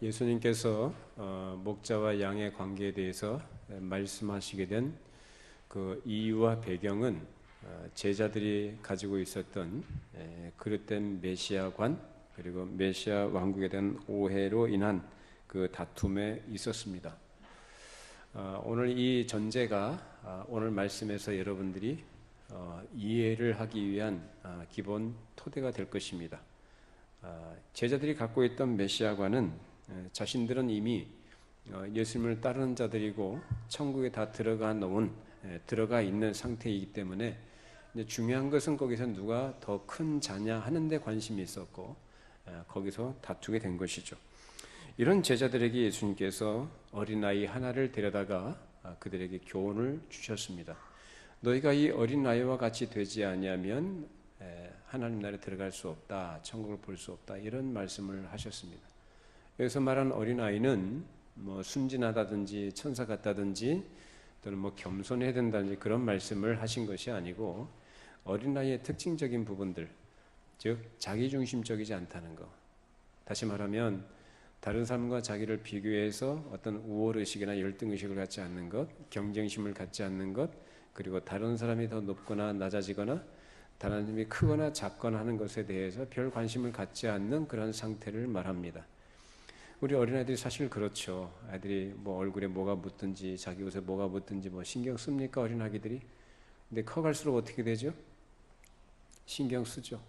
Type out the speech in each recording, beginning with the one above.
예수님께서 목자와 양의 관계에 대해서 말씀하시게 된 그 이유와 배경은 제자들이 가지고 있었던 그릇된 메시아관 그리고 메시아 왕국에 대한 오해로 인한 그 다툼에 있었습니다. 오늘 이 전제가 오늘 말씀에서 여러분들이 이해를 하기 위한 기본 토대가 될 것입니다. 제자들이 갖고 있던 메시아관은 자신들은 이미 예수님을 따르는 자들이고 천국에 다 들어가 있는 상태이기 때문에 이제 중요한 것은 거기서 누가 더 큰 자냐 하는 데 관심이 있었고 거기서 다투게 된 것이죠. 이런 제자들에게 예수님께서 어린아이 하나를 데려다가 그들에게 교훈을 주셨습니다. 너희가 이 어린아이와 같이 되지 아니하면 하나님 나라에 들어갈 수 없다, 천국을 볼 수 없다, 이런 말씀을 하셨습니다. 여기서 말한 어린아이는 뭐 순진하다든지 천사 같다든지 또는 뭐 겸손해야 된다든지 그런 말씀을 하신 것이 아니고 어린아이의 특징적인 부분들, 즉 자기중심적이지 않다는 것, 다시 말하면 다른 사람과 자기를 비교해서 어떤 우월의식이나 열등의식을 갖지 않는 것, 경쟁심을 갖지 않는 것, 그리고 다른 사람이 더 높거나 낮아지거나 다른 사람이 크거나 작거나 하는 것에 대해서 별 관심을 갖지 않는 그런 상태를 말합니다. 우리 어린아이들이 사실 그렇죠. 아이들이 뭐 얼굴에 뭐가 묻든지 자기 옷에 뭐가 묻든지 뭐 신경 씁니까, 어린아이들이? 근데 커갈수록 어떻게 되죠? 신경 쓰죠.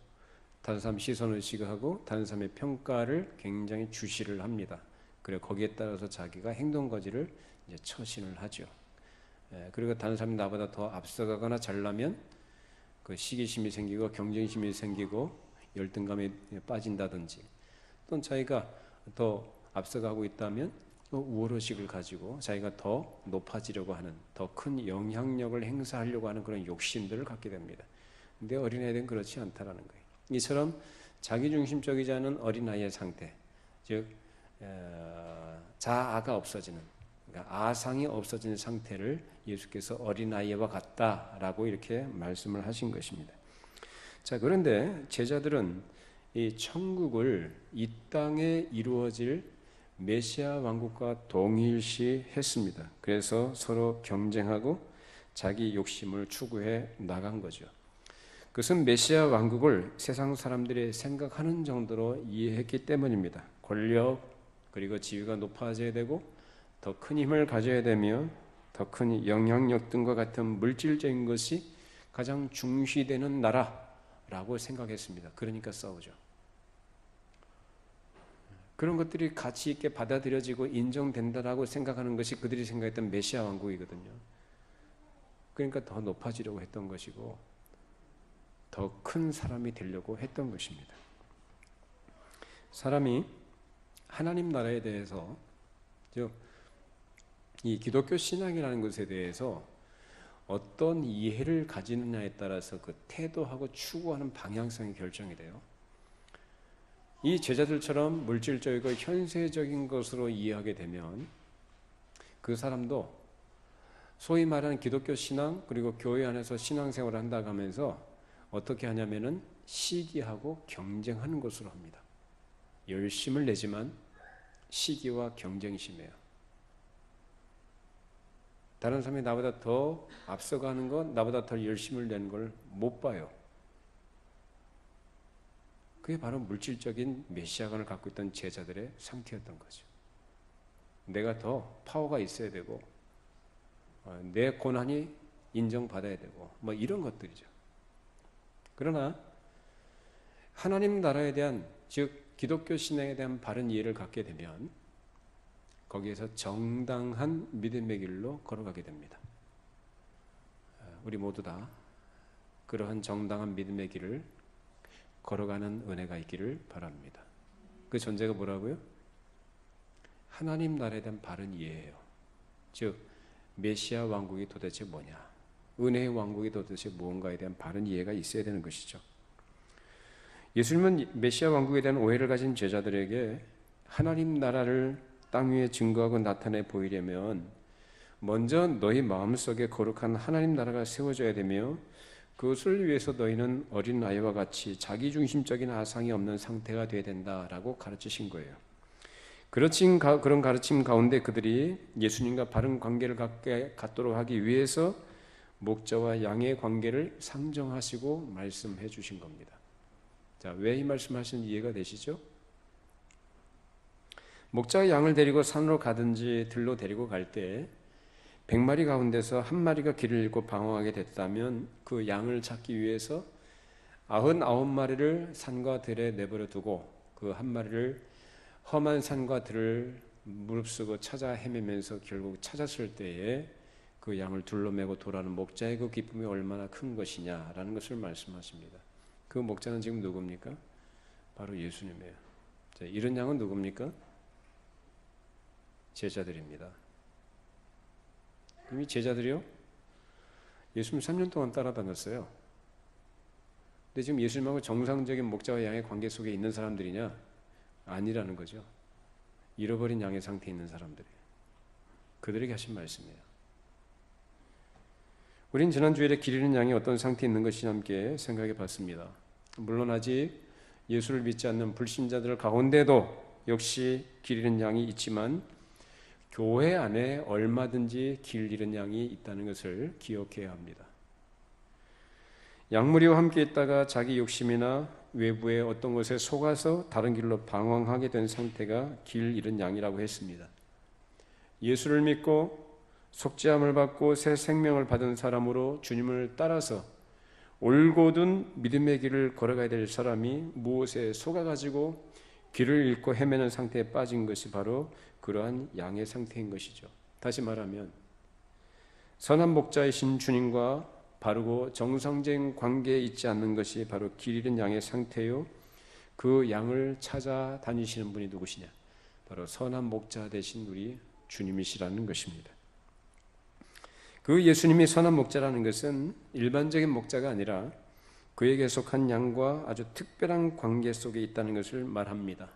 다른 사람 시선을 시각하고 다른 사람의 평가를 굉장히 주시를 합니다. 그래 거기에 따라서 자기가 행동 거지를 이제 처신을 하죠. 그리고 다른 사람이 나보다 더 앞서가거나 잘나면 그 시기심이 생기고 경쟁심이 생기고 열등감에 빠진다든지, 또는 자기가 더 앞서가고 있다면 또 우월의식을 가지고 자기가 더 높아지려고 하는, 더 큰 영향력을 행사하려고 하는 그런 욕심들을 갖게 됩니다. 근데 어린아이들은 그렇지 않다라는 거예요. 이처럼 자기중심적이지 않은 어린아이의 상태, 즉 자아가 없어지는, 그러니까 아상이 없어지는 상태를 예수께서 어린아이와 같다라고 이렇게 말씀을 하신 것입니다. 자, 그런데 제자들은 이 천국을 이 땅에 이루어질 메시아 왕국과 동일시했습니다. 그래서 서로 경쟁하고 자기 욕심을 추구해 나간 거죠. 그것은 메시아 왕국을 세상 사람들이 생각하는 정도로 이해했기 때문입니다. 권력 그리고 지위가 높아져야 되고 더 큰 힘을 가져야 되며 더 큰 영향력 등과 같은 물질적인 것이 가장 중시되는 나라라고 생각했습니다. 그러니까 싸우죠. 그런 것들이 가치 있게 받아들여지고 인정된다라고 생각하는 것이 그들이 생각했던 메시아 왕국이거든요. 그러니까 더 높아지려고 했던 것이고 더 큰 사람이 되려고 했던 것입니다. 사람이 하나님 나라에 대해서, 즉 이 기독교 신앙이라는 것에 대해서 어떤 이해를 가지느냐에 따라서 그 태도하고 추구하는 방향성이 결정이 돼요. 이 제자들처럼 물질적이고 현세적인 것으로 이해하게 되면 그 사람도 소위 말하는 기독교 신앙 그리고 교회 안에서 신앙생활을 한다고 하면서 어떻게 하냐면은 시기하고 경쟁하는 것으로 합니다. 열심을 내지만 시기와 경쟁심이에요. 다른 사람이 나보다 더 앞서가는 것, 나보다 더 열심을 내는 걸 못 봐요. 그게 바로 물질적인 메시아관을 갖고 있던 제자들의 상태였던 거죠. 내가 더 파워가 있어야 되고 내 고난이 인정받아야 되고 뭐 이런 것들이죠. 그러나 하나님 나라에 대한, 즉 기독교 신앙에 대한 바른 이해를 갖게 되면 거기에서 정당한 믿음의 길로 걸어가게 됩니다. 우리 모두 다 그러한 정당한 믿음의 길을 걸어가는 은혜가 있기를 바랍니다. 그 전제가 뭐라고요? 하나님 나라에 대한 바른 이해예요. 즉 메시아 왕국이 도대체 뭐냐, 은혜의 왕국이 도대체 무언가에 대한 바른 이해가 있어야 되는 것이죠. 예수님은 메시아 왕국에 대한 오해를 가진 제자들에게 하나님 나라를 땅 위에 증거하고 나타내 보이려면 먼저 너희 마음속에 거룩한 하나님 나라가 세워져야 되며 그것을 위해서 너희는 어린아이와 같이 자기중심적인 아상이 없는 상태가 되어야 된다라고 가르치신 거예요. 그런 가르침 가운데 그들이 예수님과 바른 관계를 갖도록 하기 위해서 목자와 양의 관계를 상정하시고 말씀해 주신 겁니다. 자, 왜 이 말씀하시는지 이해가 되시죠? 목자가 양을 데리고 산으로 가든지 들로 데리고 갈 때 100마리 가운데서 한 마리가 길을 잃고 방황하게 됐다면 그 양을 찾기 위해서 99마리를 산과 들에 내버려 두고 그 한 마리를 험한 산과 들을 무릅쓰고 찾아 헤매면서 결국 찾았을 때에 그 양을 둘러매고 돌아오는 목자의 그 기쁨이 얼마나 큰 것이냐라는 것을 말씀하십니다. 그 목자는 지금 누굽니까? 바로 예수님이에요. 자, 이런 양은 누굽니까? 제자들입니다. 이미 제자들이요? 예수님 3년 동안 따라다녔어요. 근데 지금 예수님하고 정상적인 목자와 양의 관계 속에 있는 사람들이냐? 아니라는 거죠. 잃어버린 양의 상태에 있는 사람들이에요. 그들에게 하신 말씀이에요. 우린 지난 주일에 길 잃은 양이 어떤 상태에 있는 것이 함께 생각해 봤습니다. 물론 아직 예수를 믿지 않는 불신자들 가운데도 역시 길 잃은 양이 있지만 교회 안에 얼마든지 길 잃은 양이 있다는 것을 기억해야 합니다. 양무리와 함께 있다가 자기 욕심이나 외부의 어떤 것에 속아서 다른 길로 방황하게 된 상태가 길 잃은 양이라고 했습니다. 예수를 믿고 속죄함을 받고 새 생명을 받은 사람으로 주님을 따라서 올곧은 믿음의 길을 걸어가야 될 사람이 무엇에 속아가지고 길을 잃고 헤매는 상태에 빠진 것이 바로 그러한 양의 상태인 것이죠. 다시 말하면 선한 목자이신 주님과 바르고 정상적인 관계에 있지 않는 것이 바로 길 잃은 양의 상태요. 그 양을 찾아 다니시는 분이 누구시냐? 바로 선한 목자 되신 우리 주님이시라는 것입니다. 그 예수님이 선한 목자라는 것은 일반적인 목자가 아니라 그에게 속한 양과 아주 특별한 관계 속에 있다는 것을 말합니다.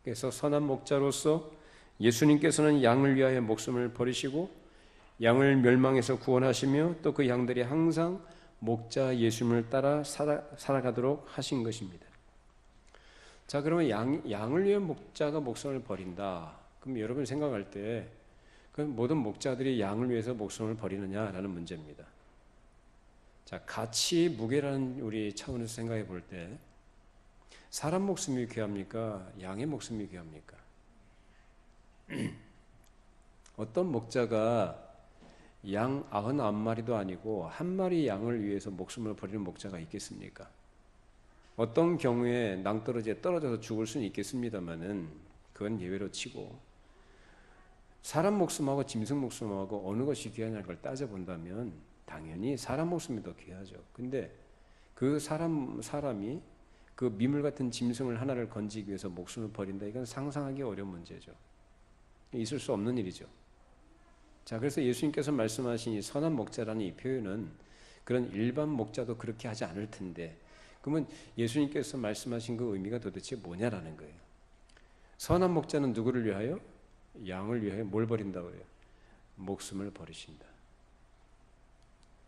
그래서 선한 목자로서 예수님께서는 양을 위하여 목숨을 버리시고 양을 멸망에서 구원하시며 또 그 양들이 항상 목자 예수님을 따라 살아가도록 하신 것입니다. 자, 그러면 양을 위해 목자가 목숨을 버린다. 그럼 여러분 생각할 때 그럼 모든 목자들이 양을 위해서 목숨을 버리느냐라는 문제입니다. 자, 가치 무게라는 우리 차원에서 생각해 볼 때 사람 목숨이 귀합니까? 양의 목숨이 귀합니까? 어떤 목자가 양 99마리도 아니고 한 마리 양을 위해서 목숨을 버리는 목자가 있겠습니까? 어떤 경우에 낭떠러지에 떨어져서 죽을 수는 있겠습니다만은 그건 예외로 치고 사람 목숨하고 짐승 목숨하고 어느 것이 귀하냐는 걸 따져본다면 당연히 사람 목숨이 더 귀하죠. 근데 그 사람이 그 미물 같은 짐승을 하나를 건지기 위해서 목숨을 버린다. 이건 상상하기 어려운 문제죠. 있을 수 없는 일이죠. 자, 그래서 예수님께서 말씀하신 이 선한 목자라는 이 표현은 그런 일반 목자도 그렇게 하지 않을 텐데 그러면 예수님께서 말씀하신 그 의미가 도대체 뭐냐라는 거예요. 선한 목자는 누구를 위하여? 양을 위하여 뭘 버린다고 해요? 목숨을 버리신다.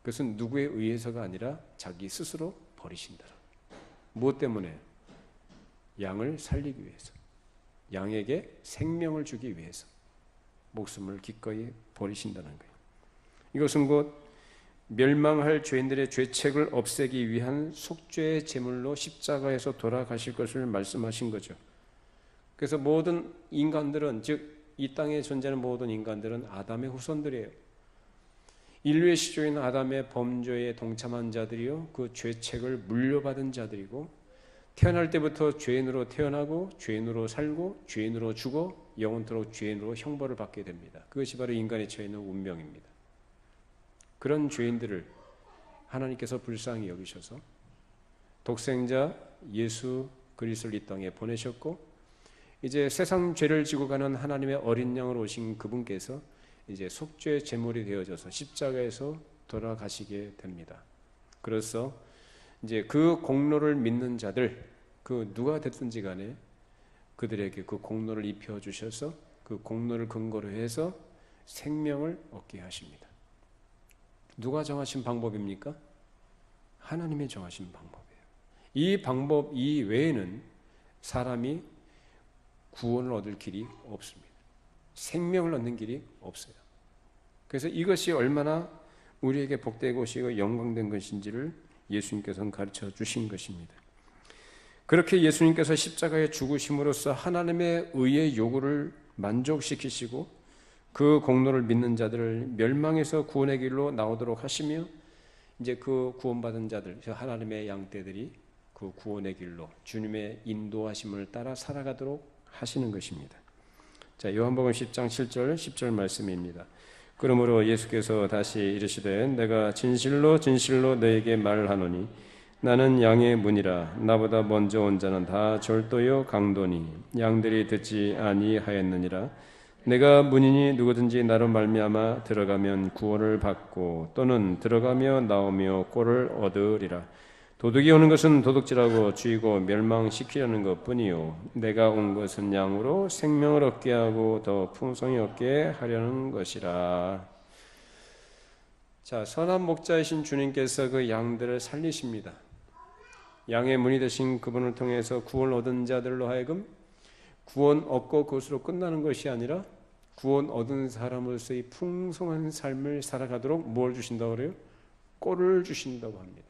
그것은 누구에 의해서가 아니라 자기 스스로 버리신다. 무엇 때문에? 양을 살리기 위해서. 양에게 생명을 주기 위해서. 목숨을 기꺼이 버리신다는 거예요. 이것은 곧 멸망할 죄인들의 죄책을 없애기 위한 속죄의 제물로 십자가에서 돌아가실 것을 말씀하신 거죠. 그래서 모든 인간들은 즉 이 땅에 존재하는 모든 인간들은 아담의 후손들이에요. 인류의 시조인 아담의 범죄에 동참한 자들이요 그 죄책을 물려받은 자들이고 태어날 때부터 죄인으로 태어나고 죄인으로 살고 죄인으로 죽어 영원토록 죄인으로 형벌을 받게 됩니다. 그것이 바로 인간에 처해 있는 운명입니다. 그런 죄인들을 하나님께서 불쌍히 여기셔서 독생자 예수 그리스도를 이 땅에 보내셨고 이제 세상 죄를 지고 가는 하나님의 어린 양으로 오신 그분께서 이제 속죄 제물이 되어져서 십자가에서 돌아가시게 됩니다. 그래서 이제 그 공로를 믿는 자들 그 누가 됐든지 간에 그들에게 그 공로를 입혀 주셔서 그 공로를 근거로 해서 생명을 얻게 하십니다. 누가 정하신 방법입니까? 하나님이 정하신 방법이에요. 이 방법 이외에는 사람이 구원을 얻을 길이 없습니다. 생명을 얻는 길이 없어요. 그래서 이것이 얼마나 우리에게 복된 것이고 영광된 것인지를 예수님께서는 가르쳐 주신 것입니다. 그렇게 예수님께서 십자가에 죽으심으로써 하나님의 의의 요구를 만족시키시고 그 공로를 믿는 자들을 멸망에서 구원의 길로 나오도록 하시며 이제 그 구원받은 자들, 하나님의 양떼들이 그 구원의 길로 주님의 인도하심을 따라 살아가도록 하시는 것입니다. 자, 요한복음 10장 7절 10절 말씀입니다. 그러므로 예수께서 다시 이르시되 내가 진실로 진실로 너에게 말하노니 나는 양의 문이라. 나보다 먼저 온 자는 다 절도요 강도니 양들이 듣지 아니하였느니라. 내가 문이니 누구든지 나로 말미암아 들어가면 구원을 받고 또는 들어가며 나오며 꼴을 얻으리라. 도둑이 오는 것은 도둑질하고 죽이고 멸망시키려는 것뿐이요 내가 온 것은 양으로 생명을 얻게 하고 더 풍성히 얻게 하려는 것이라. 자, 선한 목자이신 주님께서 그 양들을 살리십니다. 양의 문이 되신 그분을 통해서 구원 얻은 자들로 하여금 구원 얻고 그것으로 끝나는 것이 아니라 구원 얻은 사람으로서의 풍성한 삶을 살아가도록 뭘 주신다고 그래요? 꼴을 주신다고 합니다.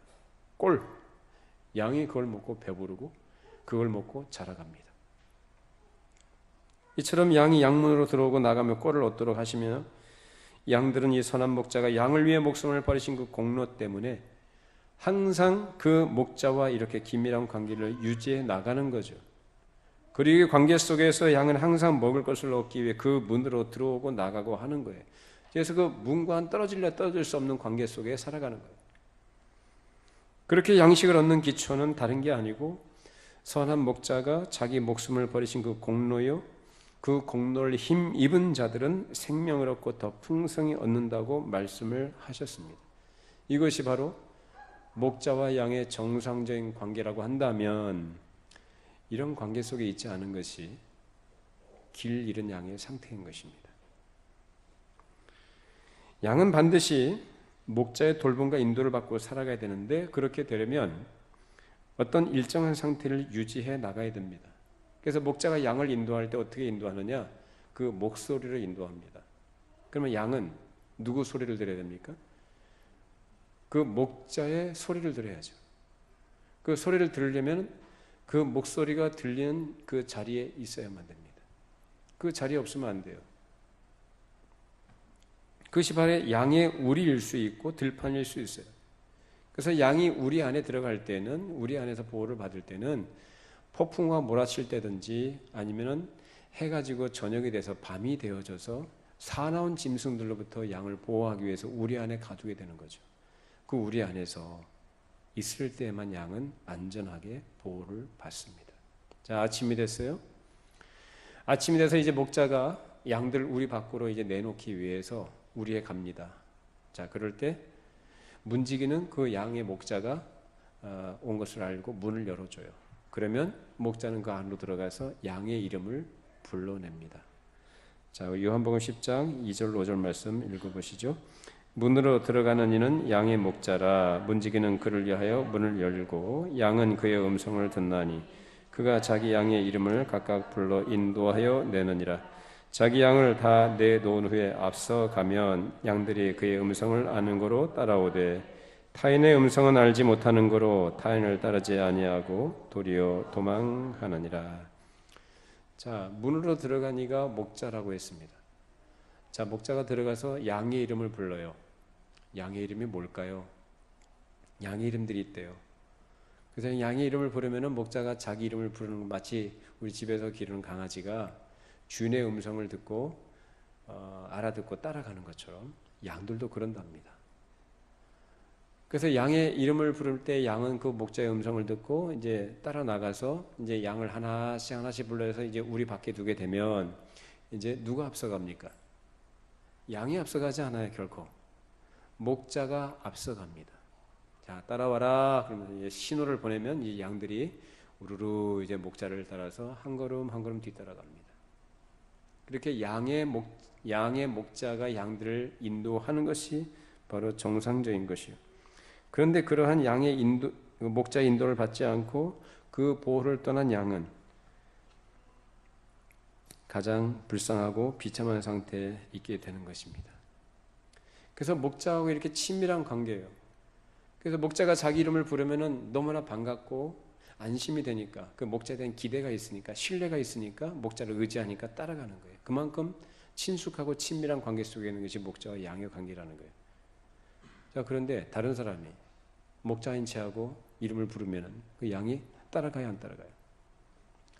꼴. 양이 그걸 먹고 배부르고 그걸 먹고 자라갑니다. 이처럼 양이 양문으로 들어오고 나가며 꼴을 얻도록 하시며 양들은 이 선한 목자가 양을 위해 목숨을 버리신 그 공로 때문에 항상 그 목자와 이렇게 긴밀한 관계를 유지해 나가는 거죠. 그리고 관계 속에서 양은 항상 먹을 것을 얻기 위해 그 문으로 들어오고 나가고 하는 거예요. 그래서 그 문과는 떨어질래 떨어질 수 없는 관계 속에 살아가는 거예요. 그렇게 양식을 얻는 기초는 다른 게 아니고 선한 목자가 자기 목숨을 버리신 그 공로요, 그 공로를 힘입은 자들은 생명을 얻고 더 풍성히 얻는다고 말씀을 하셨습니다. 이것이 바로 목자와 양의 정상적인 관계라고 한다면 이런 관계 속에 있지 않은 것이 길 잃은 양의 상태인 것입니다. 양은 반드시 목자의 돌봄과 인도를 받고 살아가야 되는데 그렇게 되려면 어떤 일정한 상태를 유지해 나가야 됩니다. 그래서 목자가 양을 인도할 때 어떻게 인도하느냐? 그 목소리를 인도합니다. 그러면 양은 누구 소리를 들어야 됩니까? 그 목자의 소리를 들어야죠. 그 소리를 들으려면 그 목소리가 들리는 그 자리에 있어야만 됩니다. 그 자리에 없으면 안 돼요. 그것이 바로 양의 우리일 수 있고 들판일 수 있어요. 그래서 양이 우리 안에 들어갈 때는, 우리 안에서 보호를 받을 때는 폭풍과 몰아칠 때든지 아니면은 해가 지고 저녁이 돼서 밤이 되어져서 사나운 짐승들로부터 양을 보호하기 위해서 우리 안에 가두게 되는 거죠. 그 우리 안에서 있을 때만 양은 안전하게 보호를 받습니다. 자, 아침이 됐어요. 아침이 돼서 이제 목자가 양들을 우리 밖으로 이제 내놓기 위해서 우리에 갑니다. 자, 그럴 때 문지기는 그 양의 목자가 온 것을 알고 문을 열어줘요. 그러면 목자는 그 안으로 들어가서 양의 이름을 불러냅니다. 자, 요한복음 10장 2절 5절 말씀 읽어보시죠. 문으로 들어가는 이는 양의 목자라. 문지기는 그를 위하여 문을 열고 양은 그의 음성을 듣나니 그가 자기 양의 이름을 각각 불러 인도하여 내느니라. 자기 양을 다 내놓은 후에 앞서 가면 양들이 그의 음성을 아는 거로 따라오되 타인의 음성은 알지 못하는 거로 타인을 따르지 아니하고 도리어 도망하느니라. 자, 문으로 들어가니가 목자라고 했습니다. 자, 목자가 들어가서 양의 이름을 불러요. 양의 이름이 뭘까요? 양의 이름들이 있대요. 그래서 양의 이름을 부르면은 목자가 자기 이름을 부르는 것, 마치 우리 집에서 기르는 강아지가 주인의 음성을 듣고 알아듣고 따라가는 것처럼 양들도 그런답니다. 그래서 양의 이름을 부를 때 양은 그 목자의 음성을 듣고 이제 따라 나가서 이제 양을 하나씩 하나씩 불러서 이제 우리 밖에 두게 되면 이제 누가 앞서갑니까? 양이 앞서가지 않아요, 결코. 목자가 앞서갑니다. 자, 따라와라. 그러면서 이제 신호를 보내면 이 양들이 우르르 이제 목자를 따라서 한 걸음 한 걸음 뒤따라갑니다. 그렇게 양의 목자가 양들을 인도하는 것이 바로 정상적인 것이요. 그런데 그러한 양의 목자의 인도를 받지 않고 그 보호를 떠난 양은 가장 불쌍하고 비참한 상태에 있게 되는 것입니다. 그래서 목자하고 이렇게 친밀한 관계예요. 그래서 목자가 자기 이름을 부르면은 너무나 반갑고 안심이 되니까, 그 목자에 대한 기대가 있으니까, 신뢰가 있으니까 목자를 의지하니까 따라가는 거예요. 그만큼 친숙하고 친밀한 관계 속에 있는 것이 목자와 양의 관계라는 거예요. 자, 그런데 다른 사람이 목자인 채하고 이름을 부르면은 그 양이 따라가요, 안 따라가요?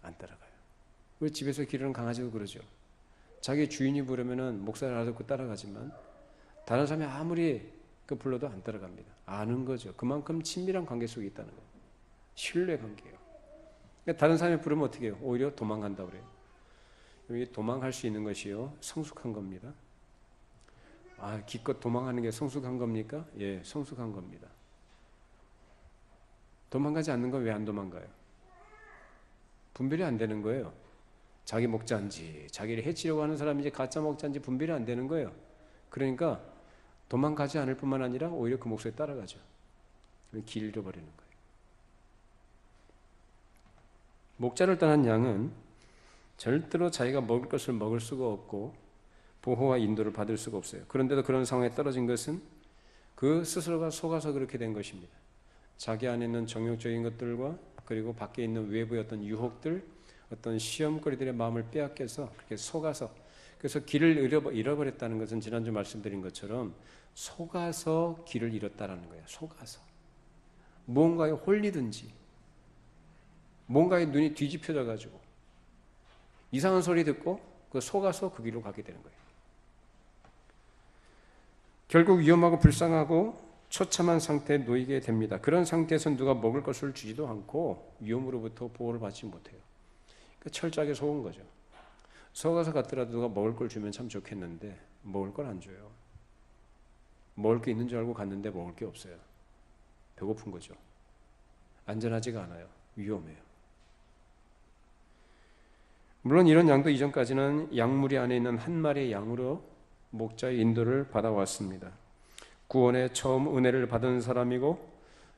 안 따라가요. 우리 집에서 기르는 강아지도 그러죠. 자기 주인이 부르면은 목사를 알아듣고 따라가지만 다른 사람이 아무리 그 불러도 안 따라갑니다. 아는 거죠. 그만큼 친밀한 관계 속에 있다는 거예요. 신뢰 관계예요. 그러니까 다른 사람이 부르면 어떻게 해요? 오히려 도망간다고 그래요. 여기 도망할 수 있는 것이요, 성숙한 겁니다. 아, 기껏 도망하는 게 성숙한 겁니까? 예, 성숙한 겁니다. 도망가지 않는 건 왜 안 도망가요? 분별이 안 되는 거예요. 자기 목자인지 자기를 해치려고 하는 사람인지 가짜 목자인지 분별이 안 되는 거예요. 그러니까 도망가지 않을 뿐만 아니라 오히려 그 목소리에 따라가죠. 길 잃어버리는 거예요. 목자를 떠난 양은 절대로 자기가 먹을 것을 먹을 수가 없고 보호와 인도를 받을 수가 없어요. 그런데도 그런 상황에 떨어진 것은 그 스스로가 속아서 그렇게 된 것입니다. 자기 안에 있는 정욕적인 것들과 그리고 밖에 있는 외부의 어떤 유혹들, 어떤 시험거리들의 마음을 빼앗겨서 그렇게 속아서, 그래서 길을 잃어버렸다는 것은 지난주 말씀드린 것처럼 속아서 길을 잃었다라는 거예요. 속아서 무언가에 홀리든지 뭔가에 눈이 뒤집혀져 가지고 이상한 소리 듣고 그 속아서 그 길로 가게 되는 거예요. 결국 위험하고 불쌍하고 처참한 상태에 놓이게 됩니다. 그런 상태에서 누가 먹을 것을 주지도 않고 위험으로부터 보호를 받지 못해요. 그러니까 철저하게 속은 거죠. 속아서 갔더라도 누가 먹을 걸 주면 참 좋겠는데 먹을 걸 안 줘요. 먹을 게 있는 줄 알고 갔는데 먹을 게 없어요. 배고픈 거죠. 안전하지가 않아요. 위험해요. 물론 이런 양도 이전까지는 양무리 안에 있는 한 마리의 양으로 목자의 인도를 받아왔습니다. 구원의 처음 은혜를 받은 사람이고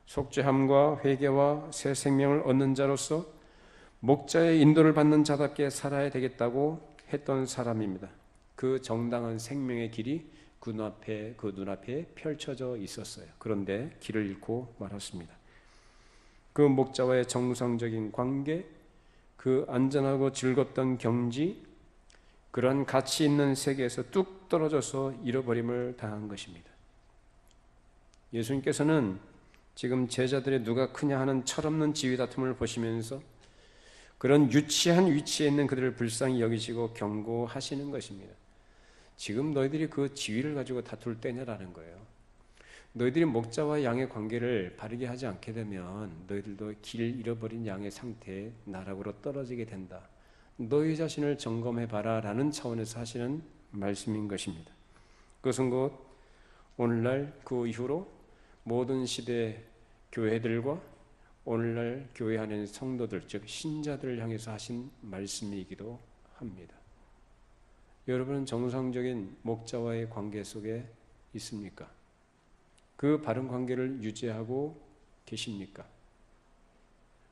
속죄함과 회개와 새 생명을 얻는 자로서 목자의 인도를 받는 자답게 살아야 되겠다고 했던 사람입니다. 그 정당한 생명의 길이 그 눈앞에 펼쳐져 있었어요. 그런데 길을 잃고 말았습니다. 그 목자와의 정상적인 관계, 그 안전하고 즐겁던 경지, 그런 가치 있는 세계에서 뚝 떨어져서 잃어버림을 당한 것입니다. 예수님께서는 지금 제자들의 누가 크냐 하는 철없는 지위 다툼을 보시면서 그런 유치한 위치에 있는 그들을 불쌍히 여기시고 경고하시는 것입니다. 지금 너희들이 그 지위를 가지고 다툴 때냐라는 거예요. 너희들이 목자와 양의 관계를 바르게 하지 않게 되면 너희들도 길 잃어버린 양의 상태에 나락으로 떨어지게 된다. 너희 자신을 점검해봐라 라는 차원에서 하시는 말씀인 것입니다. 그것은 곧 오늘날 그 이후로 모든 시대 교회들과 오늘날 교회 안에 있는 성도들, 즉 신자들을 향해서 하신 말씀이기도 합니다. 여러분은 정상적인 목자와의 관계 속에 있습니까? 그 바른 관계를 유지하고 계십니까?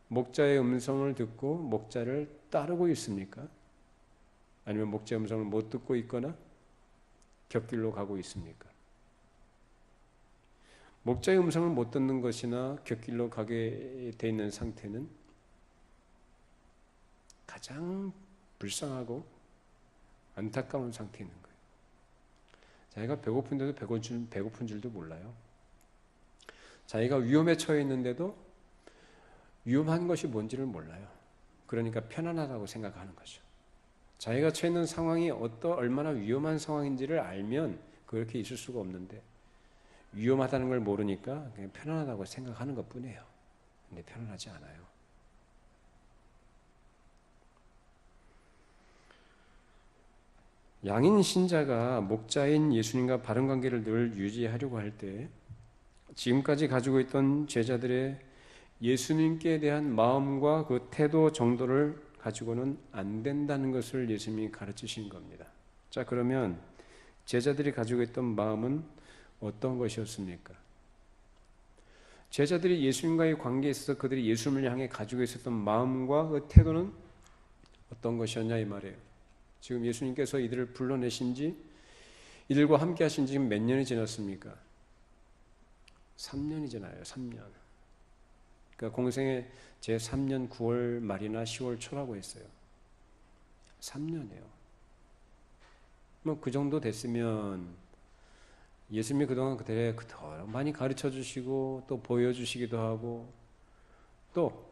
목자의 음성을 듣고 목자를 따르고 있습니까? 아니면 목자의 음성을 못 듣고 있거나 곁길로 가고 있습니까? 목자의 음성을 못 듣는 것이나 곁길로 가게 돼 있는 상태는 가장 불쌍하고 안타까운 상태에 있는 거예요. 자기가 배고픈데도 배고픈 줄도 몰라요. 자기가 위험에 처해 있는데도 위험한 것이 뭔지를 몰라요. 그러니까 편안하다고 생각하는 거죠. 자기가 처해 있는 상황이 얼마나 위험한 상황인지를 알면 그렇게 있을 수가 없는데 위험하다는 걸 모르니까 그냥 편안하다고 생각하는 것뿐이에요. 근데 편안하지 않아요. 양인 신자가 목자인 예수님과 바른 관계를 늘 유지하려고 할 때 지금까지 가지고 있던 제자들의 예수님께 대한 마음과 그 태도 정도를 가지고는 안 된다는 것을 예수님이 가르치신 겁니다. 자, 그러면 제자들이 가지고 있던 마음은 어떤 것이었습니까? 제자들이 예수님과의 관계에 있어서 그들이 예수님을 향해 가지고 있었던 마음과 그 태도는 어떤 것이었냐 이 말이에요. 지금 예수님께서 이들을 불러내신 지, 이들과 함께 하신 지 지금 몇 년이 지났습니까? 3년이잖아요. 3년. 그러니까 공생의 제 3년 9월 말이나 10월 초라고 했어요. 3년이에요. 뭐 그 정도 됐으면 예수님이 그동안 그들에게 그토록 많이 가르쳐 주시고 또 보여주시기도 하고 또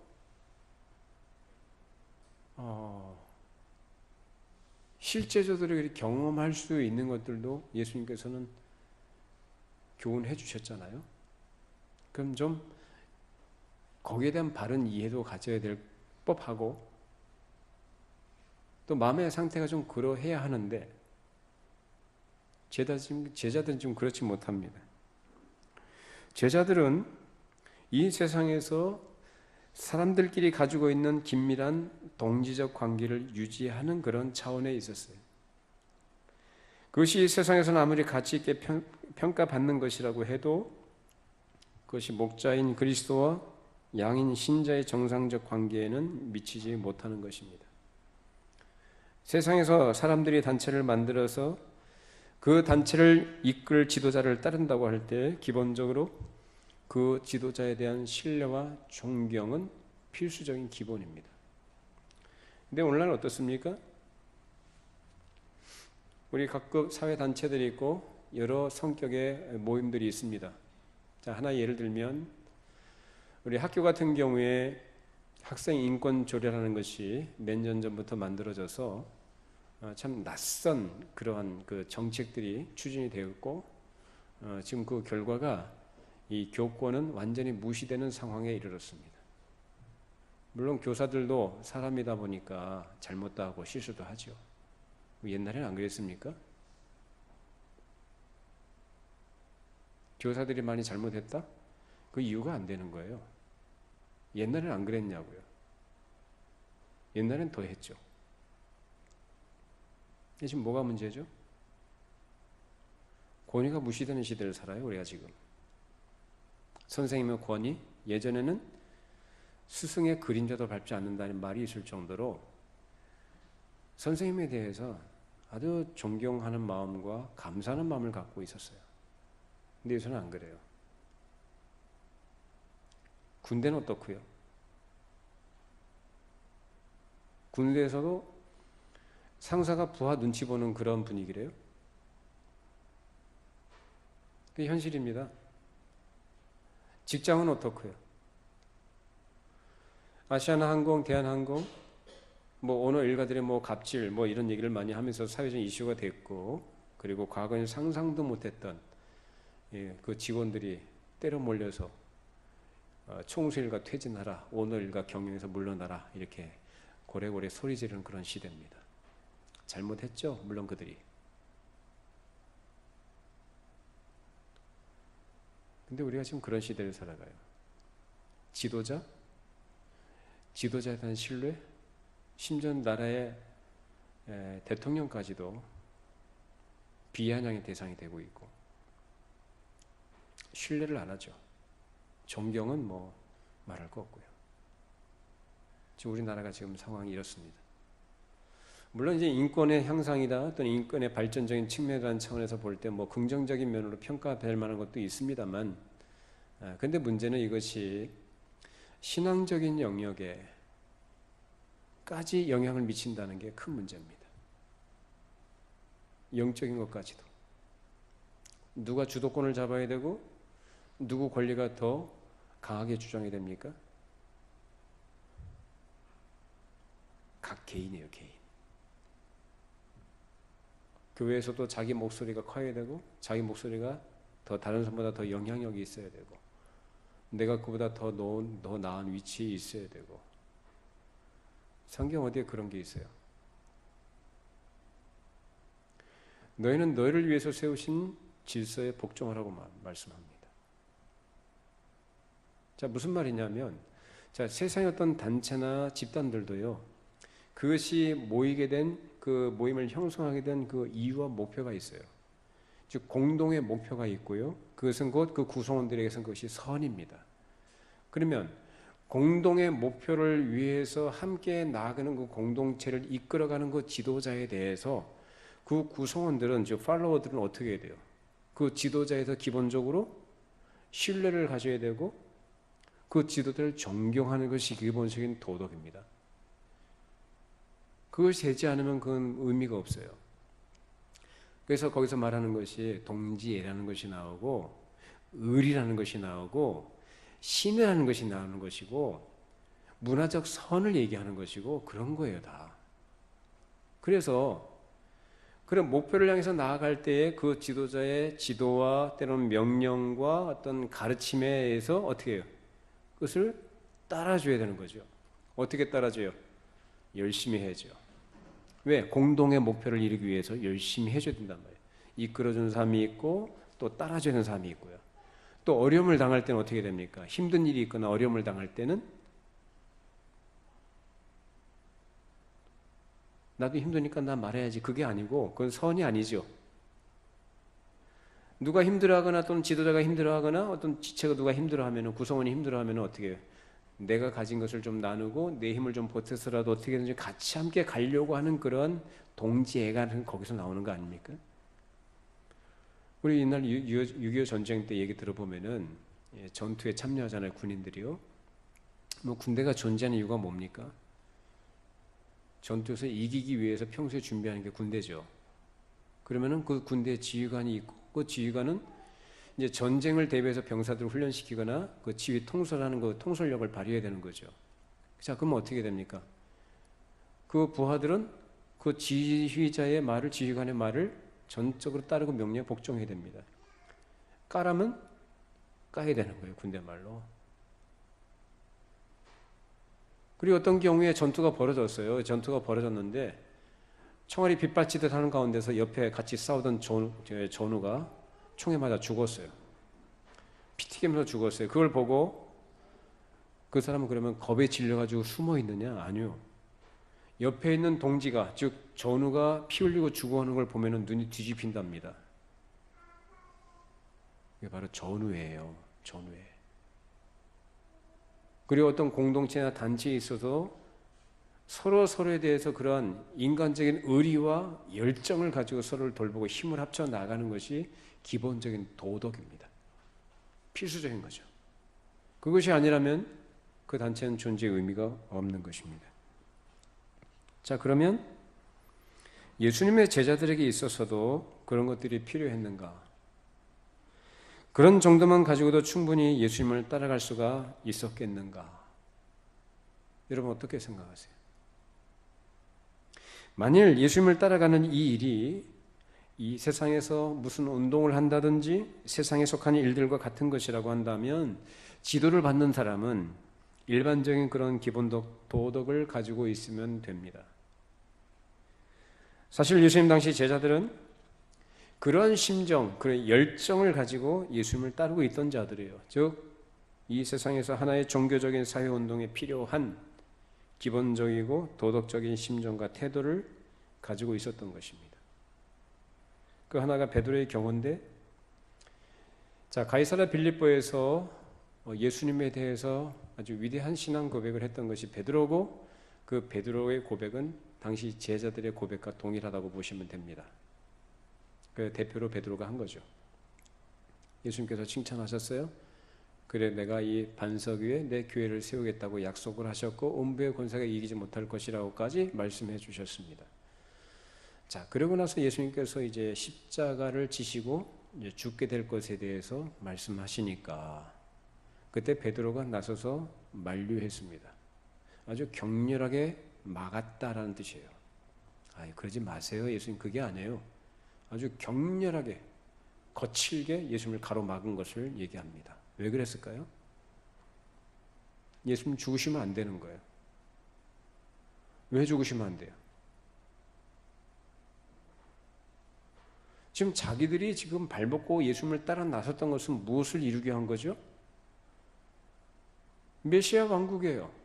실제적으로 경험할 수 있는 것들도 예수님께서는 교훈해 주셨잖아요. 그럼 좀 거기에 대한 바른 이해도 가져야 될 법하고 또 마음의 상태가 좀 그러해야 하는데 제자들은 좀 그렇지 못합니다. 제자들은 이 세상에서 사람들끼리 가지고 있는 긴밀한 동지적 관계를 유지하는 그런 차원에 있었어요. 그것이 세상에서는 아무리 가치 있게 평가받는 것이라고 해도 그것이 목자인 그리스도와 양인 신자의 정상적 관계에는 미치지 못하는 것입니다. 세상에서 사람들이 단체를 만들어서 그 단체를 이끌 지도자를 따른다고 할 때 기본적으로 그 지도자에 대한 신뢰와 존경은 필수적인 기본입니다. 근데 오늘날 어떻습니까? 우리 각급 사회단체들이 있고 여러 성격의 모임들이 있습니다. 자, 하나 예를 들면 우리 학교 같은 경우에 학생 인권 조례라는 것이 몇 년 전부터 만들어져서 참 낯선 그러한 그 정책들이 추진이 되었고 지금 그 결과가 이 교권은 완전히 무시되는 상황에 이르렀습니다. 물론 교사들도 사람이다 보니까 잘못도 하고 실수도 하죠. 옛날에는 안 그랬습니까? 교사들이 많이 잘못했다? 그 이유가 안 되는 거예요. 옛날에는 안 그랬냐고요. 옛날엔 더 했죠. 지금 뭐가 문제죠? 권위가 무시되는 시대를 살아요, 우리가 지금. 선생님의 권위, 예전에는 스승의 그림자도 밟지 않는다는 말이 있을 정도로 선생님에 대해서 아주 존경하는 마음과 감사하는 마음을 갖고 있었어요. 근데 요새는 안 그래요. 군대는 어떻고요? 군대에서도 상사가 부하 눈치 보는 그런 분위기래요. 그게 현실입니다. 직장은 어떻고요? 아시아나항공, 대한항공, 뭐 오너 일가들의 뭐 갑질, 뭐 이런 얘기를 많이 하면서 사회적 이슈가 됐고, 그리고 과거에는 상상도 못했던 그 직원들이 때려 몰려서 총수 일가 퇴진하라, 오너 일가 경영에서 물러나라 이렇게 고래고래 소리 지르는 그런 시대입니다. 잘못했죠, 물론 그들이. 근데 우리가 지금 그런 시대를 살아가요. 지도자에 대한 신뢰, 심지어 나라의 대통령까지도 비아냥의 대상이 되고 있고 신뢰를 안 하죠. 존경은 뭐 말할 거 없고요. 지금 우리나라가 지금 상황이 이렇습니다. 물론 이제 인권의 향상이다 또는 인권의 발전적인 측면이라는 차원에서 볼 때 뭐 긍정적인 면으로 평가될 만한 것도 있습니다만, 근데 문제는 이것이 신앙적인 영역에까지 영향을 미친다는 게 큰 문제입니다. 영적인 것까지도. 누가 주도권을 잡아야 되고 누구 권리가 더 강하게 주장해야 됩니까? 각 개인이에요, 개인. 교회에서도 자기 목소리가 커야 되고 자기 목소리가 더 다른 사람보다 더 영향력이 있어야 되고 내가 그보다 더 나은 위치에 있어야 되고. 성경 어디에 그런 게 있어요? 너희는 너희를 위해서 세우신 질서에 복종하라고 말씀합니다. 자, 무슨 말이냐면, 자, 세상의 어떤 단체나 집단들도요, 그것이 모이게 된 그 모임을 형성하게 된 그 이유와 목표가 있어요. 즉 공동의 목표가 있고요. 그것은 곧 그 구성원들에게서는 그것이 선입니다. 그러면 공동의 목표를 위해서 함께 나아가는 그 공동체를 이끌어가는 그 지도자에 대해서 그 구성원들은, 즉 팔로워들은 어떻게 해야 돼요? 그 지도자에서 기본적으로 신뢰를 가져야 되고 그 지도자를 존경하는 것이 기본적인 도덕입니다. 그것이 되지 않으면 그건 의미가 없어요. 그래서 거기서 말하는 것이 동지애라는 것이 나오고 의리라는 것이 나오고 신이라는 것이 나오는 것이고 문화적 선을 얘기하는 것이고 그런 거예요 다. 그래서 그런 목표를 향해서 나아갈 때에 그 지도자의 지도와 때로는 명령과 어떤 가르침에 의해서 어떻게 해요? 그것을 따라줘야 되는 거죠. 어떻게 따라줘요? 열심히 해야죠. 왜? 공동의 목표를 이루기 위해서 열심히 해줘야 된단 말이에요. 이끌어주는 사람이 있고 또 따라주는 사람이 있고요. 또 어려움을 당할 때는 어떻게 됩니까? 힘든 일이 있거나 어려움을 당할 때는 나도 힘드니까 나 말해야지. 그게 아니고 그건 선이 아니죠. 누가 힘들어하거나 또는 지도자가 힘들어하거나 어떤 지체가 누가 힘들어하면 구성원이 힘들어하면 어떻게 해요? 내가 가진 것을 좀 나누고 내 힘을 좀 보태서라도 어떻게든지 같이 함께 가려고 하는 그런 동지애가 거기서 나오는 거 아닙니까? 우리 옛날 6.25 전쟁 때 얘기 들어보면은 전투에 참여하잖아요, 군인들이요. 뭐 군대가 존재하는 이유가 뭡니까? 전투에서 이기기 위해서 평소에 준비하는 게 군대죠. 그러면은 그 군대에 지휘관이 있고 그 지휘관은 이제 전쟁을 대비해서 병사들을 훈련시키거나 그 지휘 통솔하는 그 통솔력을 발휘해야 되는 거죠. 자, 그러면 어떻게 됩니까? 그 부하들은 그 지휘자의 말을, 지휘관의 말을 전적으로 따르고 명령에 복종해야 됩니다. 까라면 까야 되는 거예요, 군대 말로. 그리고 어떤 경우에 전투가 벌어졌어요. 전투가 벌어졌는데 총알이 빗발치듯 하는 가운데서 옆에 같이 싸우던 전우가 총에 맞아 죽었어요. 피 튀기면서 죽었어요. 그걸 보고 그 사람은 그러면 겁에 질려가지고 숨어 있느냐? 아니요. 옆에 있는 동지가, 즉 전우가 피 흘리고 죽어가는 걸 보면 눈이 뒤집힌답니다. 이게 바로 전우예요. 전우예. 그리고 어떤 공동체나 단체에 있어서 서로에 대해서 그러한 인간적인 의리와 열정을 가지고 서로를 돌보고 힘을 합쳐 나가는 것이 기본적인 도덕입니다. 필수적인 거죠. 그것이 아니라면 그 단체는 존재의 의미가 없는 것입니다. 자, 그러면 예수님의 제자들에게 있어서도 그런 것들이 필요했는가? 그런 정도만 가지고도 충분히 예수님을 따라갈 수가 있었겠는가? 여러분 어떻게 생각하세요? 만일 예수님을 따라가는 이 일이 이 세상에서 무슨 운동을 한다든지 세상에 속한 일들과 같은 것이라고 한다면 지도를 받는 사람은 일반적인 그런 기본 도덕을 가지고 있으면 됩니다. 사실 예수님 당시 제자들은 그런 심정, 그런 열정을 가지고 예수님을 따르고 있던 자들이에요. 즉, 이 세상에서 하나의 종교적인 사회운동에 필요한 기본적이고 도덕적인 심정과 태도를 가지고 있었던 것입니다. 그 하나가 베드로의 경우인데, 자, 가이사랴 빌립보에서 예수님에 대해서 아주 위대한 신앙 고백을 했던 것이 베드로고, 그 베드로의 고백은 당시 제자들의 고백과 동일하다고 보시면 됩니다. 그 대표로 베드로가 한 거죠. 예수님께서 칭찬하셨어요. 그래, 내가 이 반석 위에 내 교회를 세우겠다고 약속을 하셨고 음부의 권세가 이기지 못할 것이라고까지 말씀해 주셨습니다. 자, 그러고 나서 예수님께서 이제 십자가를 지시고 이제 죽게 될 것에 대해서 말씀하시니까 그때 베드로가 나서서 만류했습니다. 아주 격렬하게 막았다라는 뜻이에요. 그러지 마세요. 예수님 그게 아니에요. 아주 격렬하게 거칠게 예수님을 가로막은 것을 얘기합니다. 왜 그랬을까요? 예수님 죽으시면 안 되는 거예요. 왜 죽으시면 안 돼요? 지금 자기들이 지금 발벗고 예수님을 따라 나섰던 것은 무엇을 이루게 한 거죠? 메시아 왕국이에요.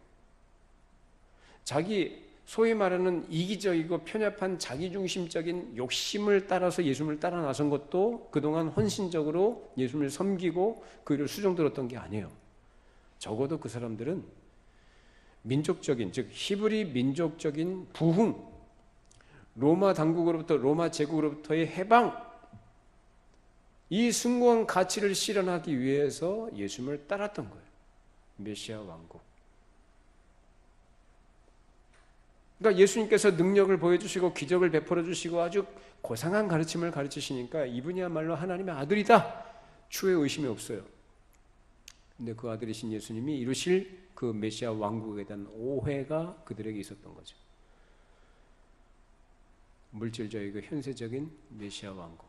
자기 소위 말하는 이기적이고 편협한 자기중심적인 욕심을 따라서 예수님을 따라 나선 것도 그동안 헌신적으로 예수님을 섬기고 그를 수종 들었던 게 아니에요. 적어도 그 사람들은 민족적인, 즉 히브리 민족적인 부흥, 로마 당국으로부터, 로마 제국으로부터의 해방, 이 숭고한 가치를 실현하기 위해서 예수님을 따랐던 거예요. 메시아 왕국. 그러니까 예수님께서 능력을 보여주시고 기적을 베풀어 주시고 아주 고상한 가르침을 가르치시니까 이분이야말로 하나님의 아들이다, 추후에 의심이 없어요. 근데 그 아들이신 예수님이 이루실 그 메시아 왕국에 대한 오해가 그들에게 있었던 거죠. 물질적이고 현세적인 메시아 왕국.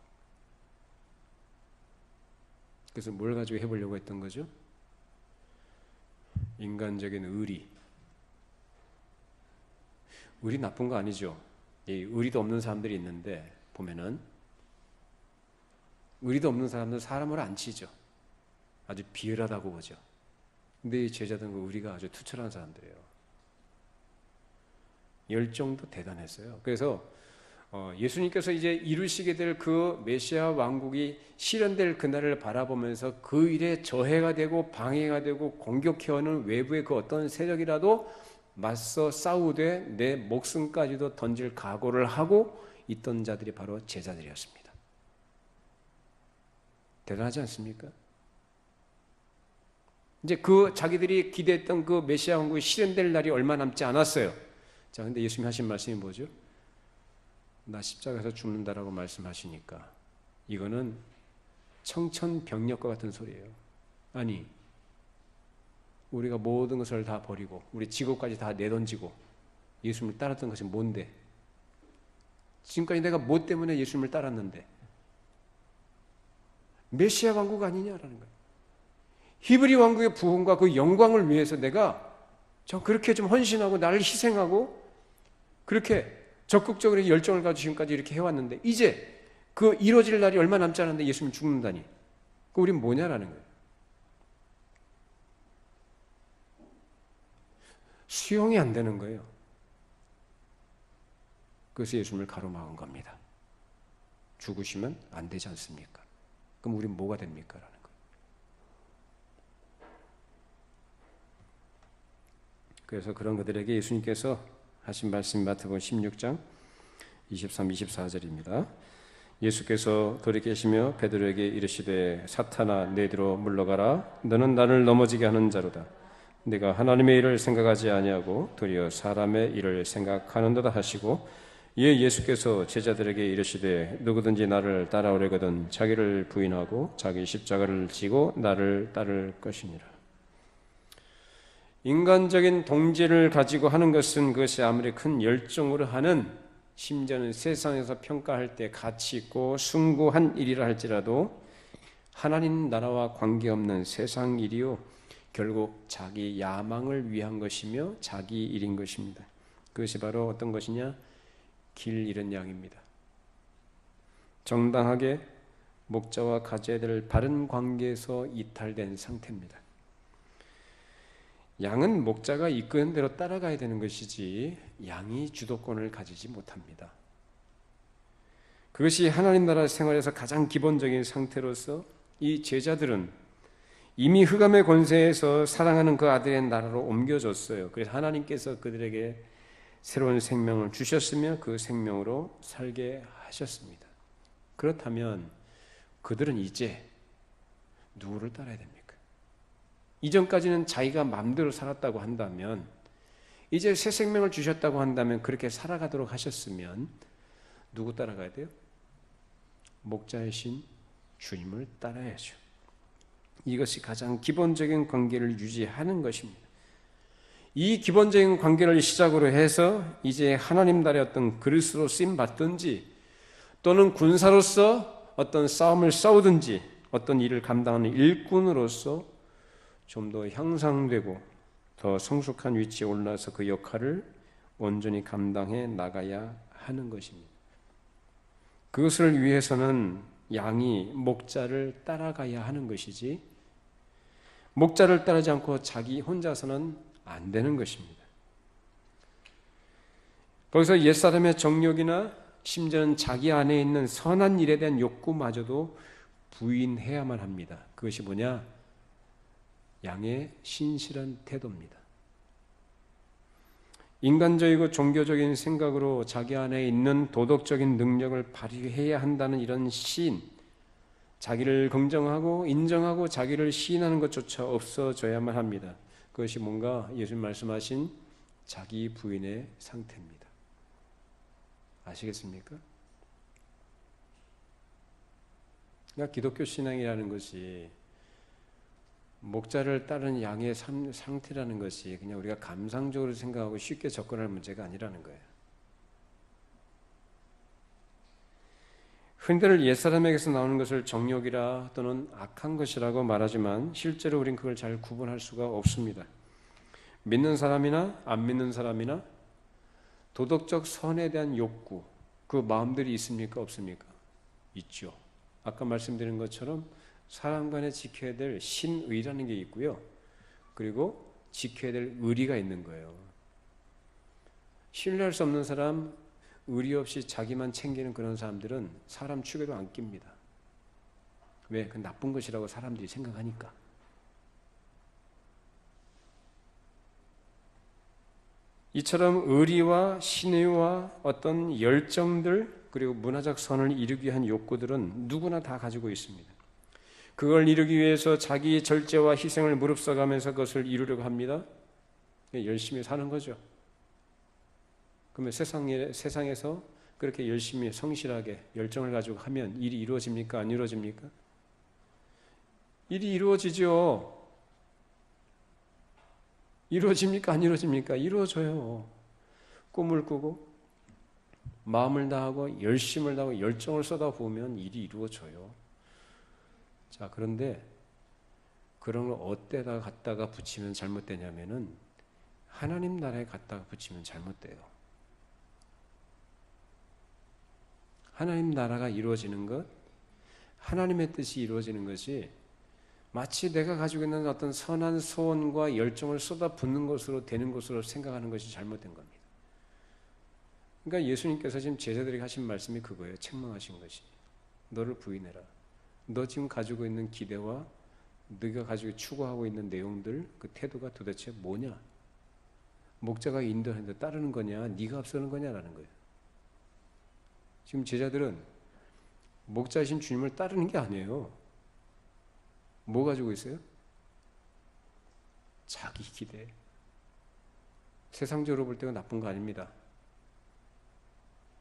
그래서 뭘 가지고 해보려고 했던 거죠? 인간적인 의리. 의리 나쁜 거 아니죠. 의리도 없는 사람들이 있는데 보면은 의리도 없는 사람들은 사람을 안 치죠. 아주 비열하다고 보죠. 근데 이 제자들은 그 의리가 아주 투철한 사람들이에요. 열정도 대단했어요. 그래서 예수님께서 이제 이루시게 될 그 메시아 왕국이 실현될 그날을 바라보면서 그 일에 저해가 되고 방해가 되고 공격해오는 외부의 그 어떤 세력이라도 맞서 싸우되 내 목숨까지도 던질 각오를 하고 있던 자들이 바로 제자들이었습니다. 대단하지 않습니까? 이제 그 자기들이 기대했던 그 메시아 왕국이 실현될 날이 얼마 남지 않았어요. 자, 근데 예수님이 하신 말씀이 뭐죠? 나 십자가에서 죽는다라고 말씀하시니까 이거는 청천벽력과 같은 소리예요. 아니, 우리가 모든 것을 다 버리고 우리 직업까지 다 내던지고 예수님을 따랐던 것이 뭔데? 지금까지 내가 뭐 때문에 예수님을 따랐는데? 메시아 왕국 아니냐라는 거예요. 히브리 왕국의 부흥과 그 영광을 위해서 내가 그렇게 좀 헌신하고 나를 희생하고 그렇게 적극적으로 열정을 가지고 지금까지 이렇게 해왔는데 이제 그 이루어질 날이 얼마 남지 않았는데 예수님이 죽는다니, 그 우린 뭐냐라는 거예요. 수용이 안 되는 거예요. 그래서 예수님을 가로막은 겁니다. 죽으시면 안 되지 않습니까? 그럼 우린 뭐가 됩니까? 라는 거예요. 그래서 그런 그들에게 예수님께서 하신 말씀 마태복음 16장 23, 24절입니다. 예수께서 돌이키시며 베드로에게 이르시되 사탄아 내뒤로 물러가라. 너는 나를 넘어지게 하는 자로다. 네가 하나님의 일을 생각하지 아니하고 도리어 사람의 일을 생각하는도다 하시고, 이에 예수께서 제자들에게 이르시되 누구든지 나를 따라오려거든 자기를 부인하고 자기 십자가를 지고 나를 따를 것이니라. 인간적인 동지를 가지고 하는 것은 그것이 아무리 큰 열정으로 하는, 심지어는 세상에서 평가할 때 가치 있고 숭고한 일이라 할지라도 하나님 나라와 관계없는 세상 일이요 결국 자기 야망을 위한 것이며 자기 일인 것입니다. 그것이 바로 어떤 것이냐? 길 잃은 양입니다. 정당하게 목자와 가져야 될 바른 관계에서 이탈된 상태입니다. 양은 목자가 이끄는 대로 따라가야 되는 것이지 양이 주도권을 가지지 못합니다. 그것이 하나님 나라 생활에서 가장 기본적인 상태로서 이 제자들은 이미 흑암의 권세에서 사랑하는 그 아들의 나라로 옮겨졌어요. 그래서 하나님께서 그들에게 새로운 생명을 주셨으며 그 생명으로 살게 하셨습니다. 그렇다면 그들은 이제 누구를 따라야 됩니까? 이전까지는 자기가 마음대로 살았다고 한다면, 이제 새 생명을 주셨다고 한다면, 그렇게 살아가도록 하셨으면 누구 따라가야 돼요? 목자이신 주님을 따라야죠. 이것이 가장 기본적인 관계를 유지하는 것입니다. 이 기본적인 관계를 시작으로 해서 이제 하나님 나라의 어떤 그릇으로 쓰임받든지 또는 군사로서 어떤 싸움을 싸우든지 어떤 일을 감당하는 일꾼으로서 좀 더 향상되고 더 성숙한 위치에 올라서 그 역할을 온전히 감당해 나가야 하는 것입니다. 그것을 위해서는 양이 목자를 따라가야 하는 것이지 목자를 따르지 않고 자기 혼자서는 안 되는 것입니다. 거기서 옛사람의 정욕이나 심지어는 자기 안에 있는 선한 일에 대한 욕구마저도 부인해야만 합니다. 그것이 뭐냐? 양의 신실한 태도입니다. 인간적이고 종교적인 생각으로 자기 안에 있는 도덕적인 능력을 발휘해야 한다는 이런 시인, 자기를 긍정하고 인정하고 자기를 시인하는 것조차 없어져야만 합니다. 그것이 뭔가 예수님 말씀하신 자기 부인의 상태입니다. 아시겠습니까? 그러니까 기독교 신앙이라는 것이 목자를 따르는 양의 상태라는 것이 그냥 우리가 감상적으로 생각하고 쉽게 접근할 문제가 아니라는 거예요. 흔히들 옛사람에게서 나오는 것을 정욕이라 또는 악한 것이라고 말하지만 실제로 우린 그걸 잘 구분할 수가 없습니다. 믿는 사람이나 안 믿는 사람이나 도덕적 선에 대한 욕구, 그 마음들이 있습니까? 없습니까? 있죠. 아까 말씀드린 것처럼 사람 간에 지켜야 될 신의라는 게 있고요. 그리고 지켜야 될 의리가 있는 거예요. 신뢰할 수 없는 사람, 의리 없이 자기만 챙기는 그런 사람들은 사람 축에도 안 낍니다. 왜? 그 나쁜 것이라고 사람들이 생각하니까. 이처럼 의리와 신의와 어떤 열정들 그리고 문화적 선을 이루기 위한 욕구들은 누구나 다 가지고 있습니다. 그걸 이루기 위해서 자기의 절제와 희생을 무릅써가면서 그것을 이루려고 합니다. 열심히 사는 거죠. 그러면 세상에서 그렇게 열심히 성실하게 열정을 가지고 하면 일이 이루어집니까? 안 이루어집니까? 일이 이루어지죠. 이루어집니까? 안 이루어집니까? 이루어져요. 꿈을 꾸고 마음을 다하고 열심을 다하고 열정을 쏟아부으면 일이 이루어져요. 자, 그런데 그런 걸 어디에다 갖다가 붙이면 잘못되냐면은 하나님 나라에 갖다가 붙이면 잘못돼요. 하나님 나라가 이루어지는 것, 하나님의 뜻이 이루어지는 것이 마치 내가 가지고 있는 어떤 선한 소원과 열정을 쏟아붓는 것으로 되는 것으로 생각하는 것이 잘못된 겁니다. 그러니까 예수님께서 지금 제자들에게 하신 말씀이 그거예요. 책망하신 것이. 너를 부인해라. 너 지금 가지고 있는 기대와 네가 가지고 추구하고 있는 내용들, 그 태도가 도대체 뭐냐? 목자가 인도하는데 따르는 거냐? 네가 앞서는 거냐라는 거예요. 지금 제자들은 목자이신 주님을 따르는 게 아니에요. 뭐 가지고 있어요? 자기 기대. 세상적으로 볼 때가 나쁜 거 아닙니다.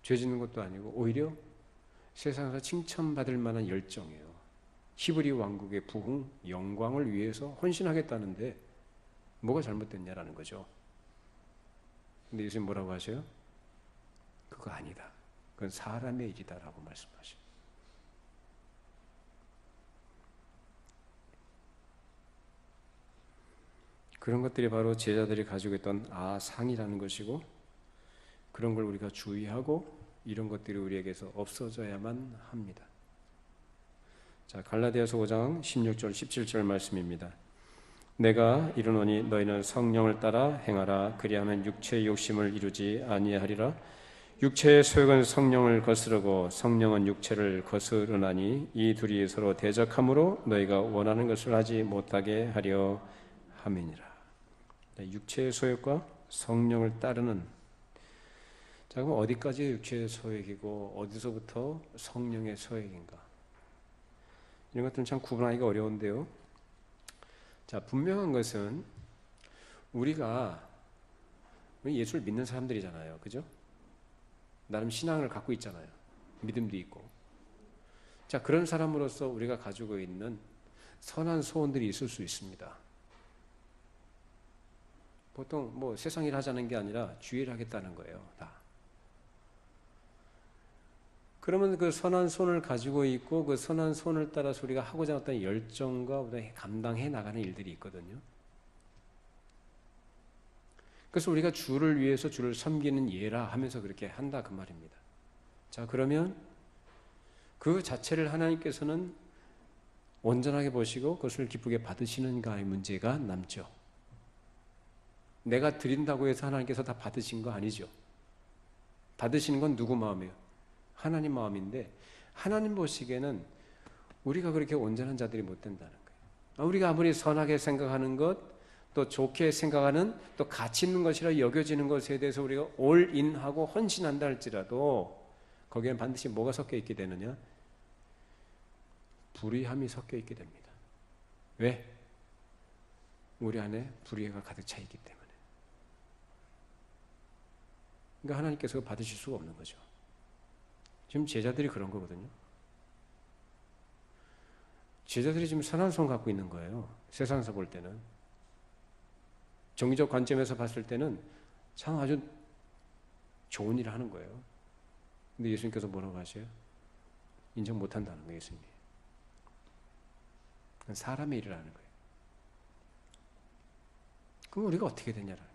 죄 짓는 것도 아니고 오히려 세상에서 칭찬받을 만한 열정이에요. 히브리 왕국의 부흥, 영광을 위해서 헌신하겠다는데 뭐가 잘못됐냐라는 거죠. 근데 예수님 뭐라고 하셔요? 그거 아니다. 그건 사람의 일이다라고 말씀하셔요. 그런 것들이 바로 제자들이 가지고 있던 아상이라는 것이고 그런 걸 우리가 주의하고 이런 것들이 우리에게서 없어져야만 합니다. 자, 갈라디아서 5장 16절 17절 말씀입니다. 내가 이르노니 너희는 성령을 따라 행하라. 그리하면 육체의 욕심을 이루지 아니하리라. 육체의 소욕은 성령을 거스르고 성령은 육체를 거스르나니 이 둘이 서로 대적함으로 너희가 원하는 것을 하지 못하게 하려 함이니라. 육체의 소욕과 성령을 따르는, 자, 그럼 어디까지 육체의 소욕이고 어디서부터 성령의 소욕인가? 이런 것들은 참 구분하기가 어려운데요. 자, 분명한 것은 우리 예수를 믿는 사람들이잖아요. 그죠? 나름 신앙을 갖고 있잖아요. 믿음도 있고. 자, 그런 사람으로서 우리가 가지고 있는 선한 소원들이 있을 수 있습니다. 보통 뭐 세상 일 하자는 게 아니라 주일 하겠다는 거예요. 다. 그러면 그 선한 손을 가지고 있고 그 선한 손을 따라서 우리가 하고자 하는 어떤 열정과 감당해 나가는 일들이 있거든요. 그래서 우리가 주를 위해서 주를 섬기는 예라 하면서 그렇게 한다 그 말입니다. 자, 그러면 그 자체를 하나님께서는 온전하게 보시고 그것을 기쁘게 받으시는가의 문제가 남죠. 내가 드린다고 해서 하나님께서 다 받으신 거 아니죠. 받으시는 건 누구 마음이에요? 하나님 마음인데 하나님 보시기에는 우리가 그렇게 온전한 자들이 못 된다는 거예요. 우리가 아무리 선하게 생각하는 것, 또 좋게 생각하는 또 가치 있는 것이라 여겨지는 것에 대해서 우리가 올인하고 헌신한다 할지라도 거기에는 반드시 뭐가 섞여 있게 되느냐? 불의함이 섞여 있게 됩니다. 왜? 우리 안에 불의가 가득 차 있기 때문에. 그러니까 하나님께서 받으실 수가 없는 거죠. 지금 제자들이 그런 거거든요. 제자들이 지금 선한 손 갖고 있는 거예요. 세상에서 볼 때는. 정의적 관점에서 봤을 때는 참 아주 좋은 일을 하는 거예요. 근데 예수님께서 뭐라고 하세요? 인정 못한다는 거예요, 예수님이. 사람의 일을 하는 거예요. 그럼 우리가 어떻게 되냐라는 거예요.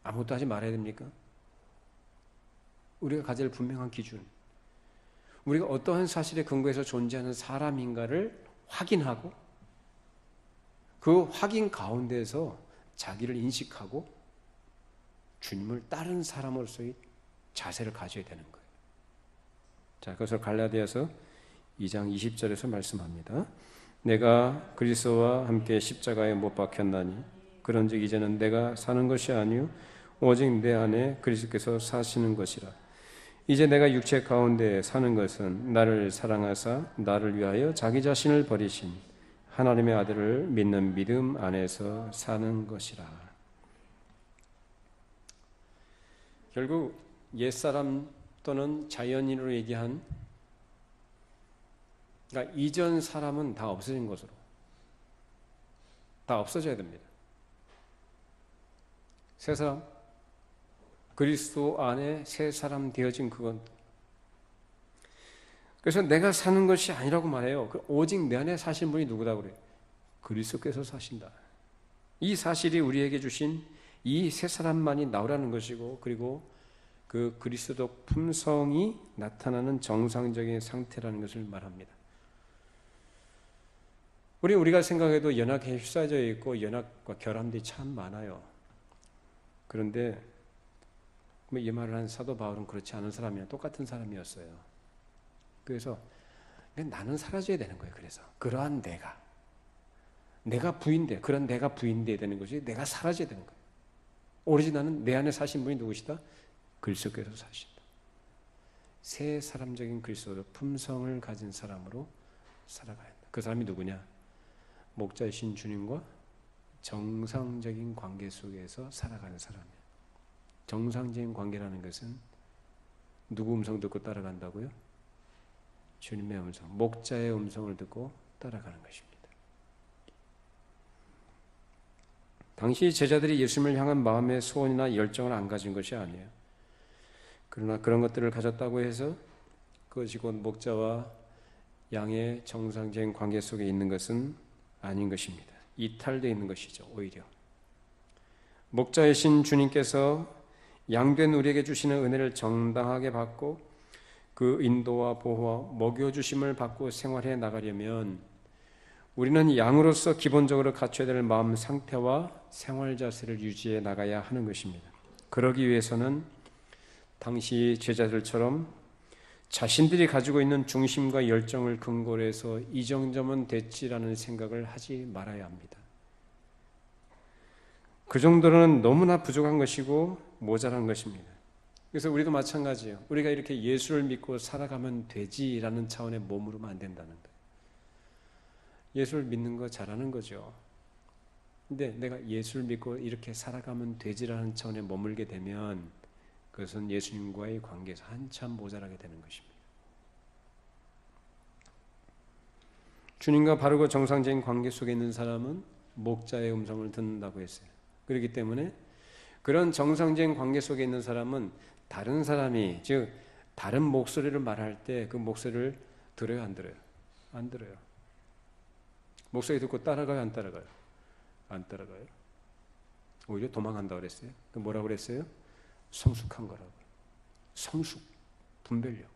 아무것도 하지 말아야 됩니까? 우리가 가져야 할 분명한 기준, 우리가 어떠한 사실에 근거해서 존재하는 사람인가를 확인하고 그 확인 가운데서 자기를 인식하고 주님을 따른 사람으로서의 자세를 가져야 되는 거예요. 자, 그것을 갈라디아서 2장 20절에서 말씀합니다. 내가 그리스도와 함께 십자가에 못 박혔나니 그런즉 이제는 내가 사는 것이 아니요 오직 내 안에 그리스도께서 사시는 것이라. 이제 내가 육체 가운데 사는 것은 나를 사랑하사 나를 위하여 자기 자신을 버리신 하나님의 아들을 믿는 믿음 안에서 사는 것이라. 결국 옛사람 또는 자연인으로 얘기한, 그러니까 이전 사람은 다 없어진 것으로, 다 없어져야 됩니다. 새 사람, 그리스도 안에 새 사람 되어진 그건. 그래서 내가 사는 것이 아니라고 말해요. 오직 내 안에 사신 분이 누구다 그래요? 그리스도께서 사신다. 이 사실이 우리에게 주신 이 새 사람만이 나오라는 것이고, 그리고 그 그리스도 품성이 나타나는 정상적인 상태라는 것을 말합니다. 우리가 생각해도 연약에 휩싸여 있고 연약과 결함들이 참 많아요. 그런데 이 말을 한 사도 바울은 그렇지 않은 사람이야. 똑같은 사람이었어요. 그래서 나는 사라져야 되는 거예요. 그래서 그러한 내가 부인돼, 그런 내가 부인돼야 되는 것이 내가 사라져야 되는 거예요. 오로지 나는 내 안에 사신 분이 누구시다? 그리스도께서 사신다. 새 사람적인 그리스도 품성을 가진 사람으로 살아가야 한다. 그 사람이 누구냐? 목자이신 주님과 정상적인 관계 속에서 살아가는 사람이에요. 정상적인 관계라는 것은 누구 음성 듣고 따라간다고요? 주님의 음성, 목자의 음성을 듣고 따라가는 것입니다. 당시 제자들이 예수님을 향한 마음의 소원이나 열정을 안 가진 것이 아니에요. 그러나 그런 것들을 가졌다고 해서 그것이 곧 목자와 양의 정상적인 관계 속에 있는 것은 아닌 것입니다. 이탈되어 있는 것이죠. 오히려 목자이신 주님께서 양된 우리에게 주시는 은혜를 정당하게 받고 그 인도와 보호와 먹여주심을 받고 생활해 나가려면 우리는 양으로서 기본적으로 갖춰야 될 마음 상태와 생활 자세를 유지해 나가야 하는 것입니다. 그러기 위해서는 당시 제자들처럼 자신들이 가지고 있는 중심과 열정을 근거로 해서 이 정도면 됐지라는 생각을 하지 말아야 합니다. 그 정도는 너무나 부족한 것이고 모자란 것입니다. 그래서 우리도 마찬가지예요. 우리가 이렇게 예수를 믿고 살아가면 되지라는 차원의 몸으로만 안 된다는 거예요. 예수를 믿는 거 잘하는 거죠. 근데 내가 예수를 믿고 이렇게 살아가면 되지라는 차원에 머물게 되면 그것은 예수님과의 관계에서 한참 모자라게 되는 것입니다. 주님과 바르고 정상적인 관계 속에 있는 사람은 목자의 음성을 듣는다고 했어요. 그렇기 때문에 그런 정상적인 관계 속에 있는 사람은 다른 사람이, 즉 다른 목소리를 말할 때 그 목소리를 들어요, 안 들어요? 안 들어요. 목소리 듣고 따라가요, 안 따라가요? 안 따라가요. 오히려 도망간다고 그랬어요. 뭐라고 그랬어요? 성숙한 거라고. 성숙, 분별력.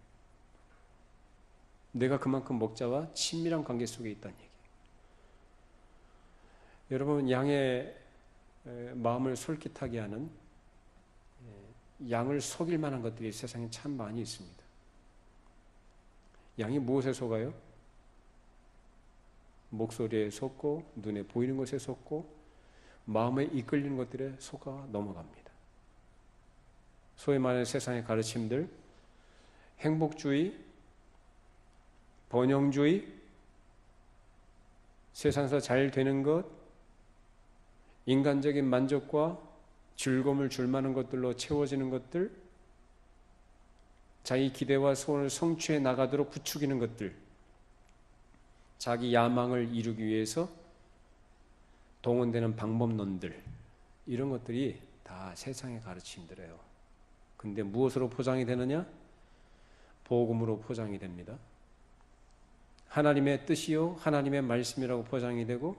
내가 그만큼 목자와 친밀한 관계 속에 있다는 얘기예요. 여러분, 양의 마음을 솔깃하게 하는, 양을 속일 만한 것들이 세상에 참 많이 있습니다. 양이 무엇에 속아요? 목소리에 속고 눈에 보이는 것에 속고 마음에 이끌리는 것들에 속아 넘어갑니다. 소위 말하는 세상의 가르침들, 행복주의, 번영주의, 세상에서 잘 되는 것, 인간적인 만족과 즐거움을 줄 만한 것들로 채워지는 것들, 자기 기대와 소원을 성취해 나가도록 부추기는 것들, 자기 야망을 이루기 위해서 동원되는 방법론들, 이런 것들이 다 세상의 가르침들이에요. 근데 무엇으로 포장이 되느냐? 복음으로 포장이 됩니다. 하나님의 뜻이요 하나님의 말씀이라고 포장이 되고,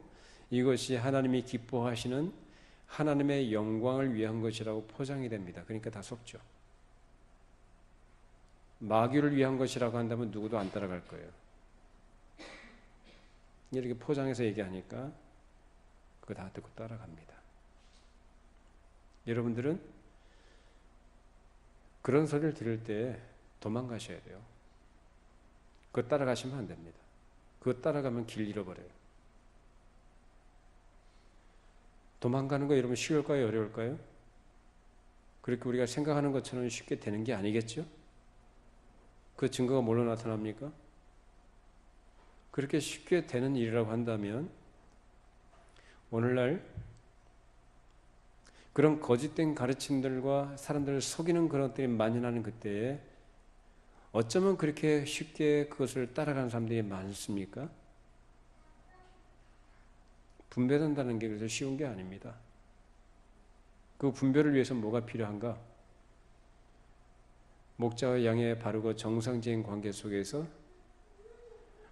이것이 하나님이 기뻐하시는 하나님의 영광을 위한 것이라고 포장이 됩니다. 그러니까 다 속죠. 마귀를 위한 것이라고 한다면 누구도 안 따라갈 거예요. 이렇게 포장해서 얘기하니까 그거 다 듣고 따라갑니다. 여러분들은 그런 소리를 들을 때 도망가셔야 돼요. 그거 따라가시면 안 됩니다. 그거 따라가면 길 잃어버려요. 도망가는 거 여러분 쉬울까요? 어려울까요? 그렇게 우리가 생각하는 것처럼 쉽게 되는 게 아니겠죠? 그 증거가 뭘로 나타납니까? 그렇게 쉽게 되는 일이라고 한다면 오늘날 그런 거짓된 가르침들과 사람들을 속이는 그런 것들이 만연하는 그때에 어쩌면 그렇게 쉽게 그것을 따라가는 사람들이 많습니까? 분별한다는 게 그래서 쉬운 게 아닙니다. 그 분별을 위해서 뭐가 필요한가? 목자와 양의 바르고 정상적인 관계 속에서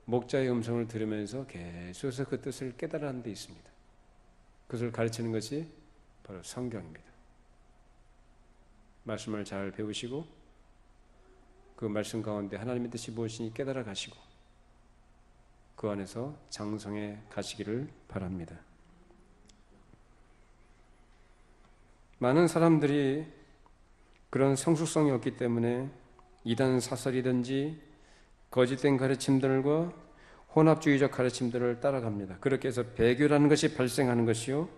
목자의 음성을 들으면서 계속해서 그 뜻을 깨달아가는 데 있습니다. 그것을 가르치는 것이 바로 성경입니다. 말씀을 잘 배우시고 그 말씀 가운데 하나님의 뜻이 무엇인지 깨달아 가시고 그 안에서 장성해 가시기를 바랍니다. 많은 사람들이 그런 성숙성이 없기 때문에 이단 사설이든지 거짓된 가르침들과 혼합주의적 가르침들을 따라갑니다. 그렇게 해서 배교라는 것이 발생하는 것이요,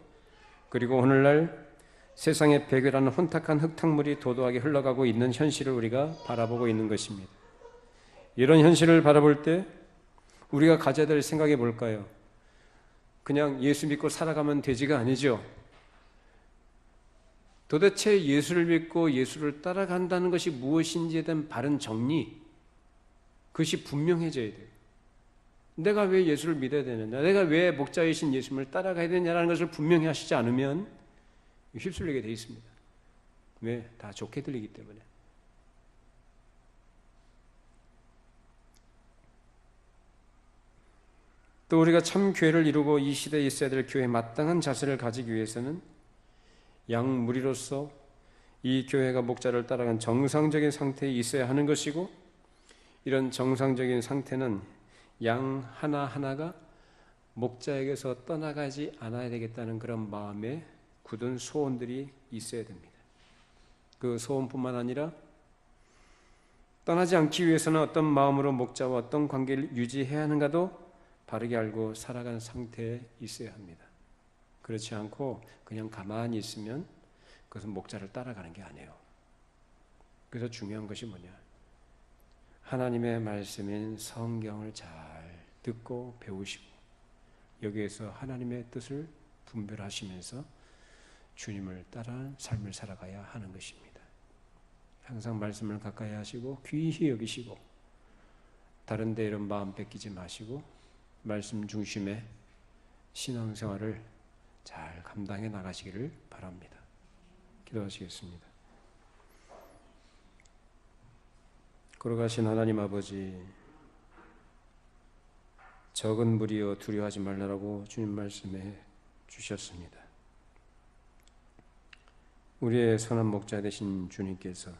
그리고 오늘날 세상에 배교라는 혼탁한 흙탕물이 도도하게 흘러가고 있는 현실을 우리가 바라보고 있는 것입니다. 이런 현실을 바라볼 때 우리가 가져야 될 생각이 뭘까요? 그냥 예수 믿고 살아가면 되지가 아니죠. 도대체 예수를 믿고 예수를 따라간다는 것이 무엇인지에 대한 바른 정리, 그것이 분명해져야 돼요. 내가 왜 예수를 믿어야 되느냐, 내가 왜 목자이신 예수님을 따라가야 되느냐라는 것을 분명히 하시지 않으면 휩쓸리게 되어 있습니다. 왜? 다 좋게 들리기 때문에. 또 우리가 참 교회를 이루고 이 시대에 있어야 될 교회에 마땅한 자세를 가지기 위해서는 양무리로서 이 교회가 목자를 따라간 정상적인 상태에 있어야 하는 것이고, 이런 정상적인 상태는 양 하나하나가 목자에게서 떠나가지 않아야 되겠다는 그런 마음에 굳은 소원들이 있어야 됩니다. 그 소원뿐만 아니라 떠나지 않기 위해서는 어떤 마음으로 목자와 어떤 관계를 유지해야 하는가도 바르게 알고 살아가는 상태에 있어야 합니다. 그렇지 않고 그냥 가만히 있으면 그것은 목자를 따라가는 게 아니에요. 그래서 중요한 것이 뭐냐? 하나님의 말씀인 성경을 잘 듣고 배우시고 여기에서 하나님의 뜻을 분별하시면서 주님을 따라한 삶을 살아가야 하는 것입니다. 항상 말씀을 가까이 하시고 귀히 여기시고 다른 데 이런 마음 뺏기지 마시고 말씀 중심의 신앙생활을 잘 감당해 나가시기를 바랍니다. 기도하시겠습니다. 걸어가신 하나님 아버지, 적은 무리여 두려워하지 말라라고 주님 말씀해 주셨습니다. 우리의 선한 목자 되신 주님께서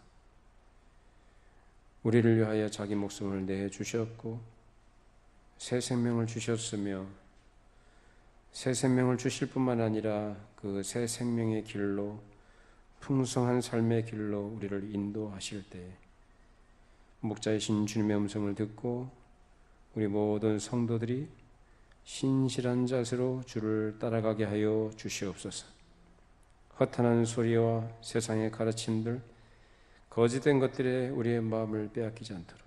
우리를 위하여 자기 목숨을 내주셨고 새 생명을 주셨으며 새 생명을 주실 뿐만 아니라 그 새 생명의 길로 풍성한 삶의 길로 우리를 인도하실 때 목자이신 주님의 음성을 듣고 우리 모든 성도들이 신실한 자세로 주를 따라가게 하여 주시옵소서. 허탄한 소리와 세상의 가르침들, 거짓된 것들에 우리의 마음을 빼앗기지 않도록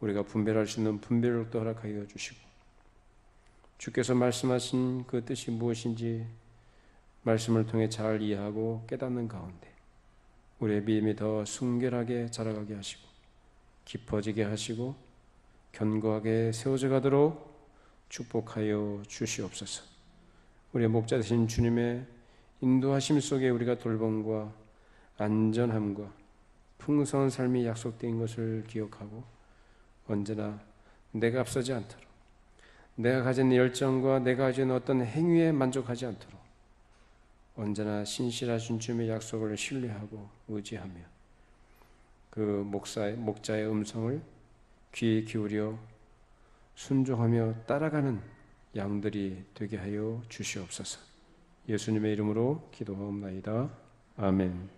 우리가 분별할 수 있는 분별력도 허락하여 주시고, 주께서 말씀하신 그 뜻이 무엇인지 말씀을 통해 잘 이해하고 깨닫는 가운데 우리의 믿음이 더 순결하게 자라가게 하시고 깊어지게 하시고 견고하게 세워져 가도록 축복하여 주시옵소서. 우리의 목자 되신 주님의 인도하심 속에 우리가 돌봄과 안전함과 풍성한 삶이 약속된 것을 기억하고 언제나 내가 앞서지 않도록, 내가 가진 열정과 내가 가진 어떤 행위에 만족하지 않도록 언제나 신실하신 주님의 약속을 신뢰하고 의지하며 그 목자의 음성을 귀에 기울여 순종하며 따라가는 양들이 되게 하여 주시옵소서. 예수님의 이름으로 기도하옵나이다. 아멘.